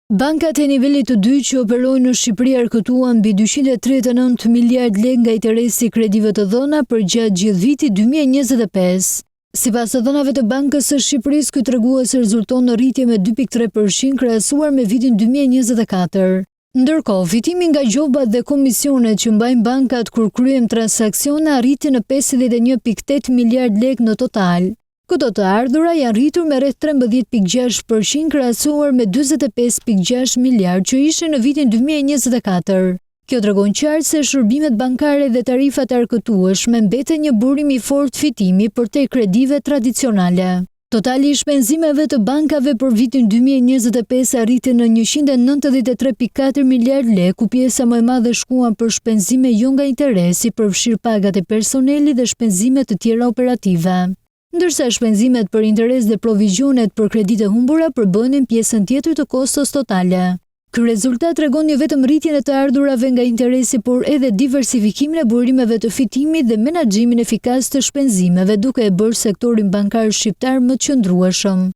Bankat e nivelit të dytë që operojnë në Shqipëri argëtuan mbi 239 miliard lekë nga interesi i kredive të dhëna për gjatë gjithë vitit 2025. Sipas të dhënave të Bankës së Shqipërisë, ky tregues rezulton në rritje me 2.3% krahasuar me vitin 2024. Ndërkohë, fitimi nga gjobat dhe komisionet që mbajnë bankat kur kryejnë transaksione arriti në 51.8 miliard lekë në total. Këto të ardhura janë rritur me rreth 13.6% krahasuar me 45.6 miliard që ishin në vitin 2024. Kjo tregon qartë se shërbimet bankare dhe tarifat argëtueshme mbeten një burim i fortë fitimi përtej kredive tradicionale. Totali i shpenzimeve të bankave për vitin 2025 arriti në 193.4 miliard lekë, ku pjesa më e madhe shkuan për shpenzime jo nga interesi, përfshirë pagat e personelit dhe shpenzime të tjera operative. Ndërsa shpenzimet për interes dhe provizionet për kredite humbura përbënin pjesën tjetër të kostos totale. Ky rezultat tregon jo vetëm rritjen e të ardhurave nga interesi, por edhe diversifikimin e burimeve të fitimit dhe menaxhimin efikas të shpenzimeve, duke e bërë sektorin bankar shqiptar më të qëndrueshëm.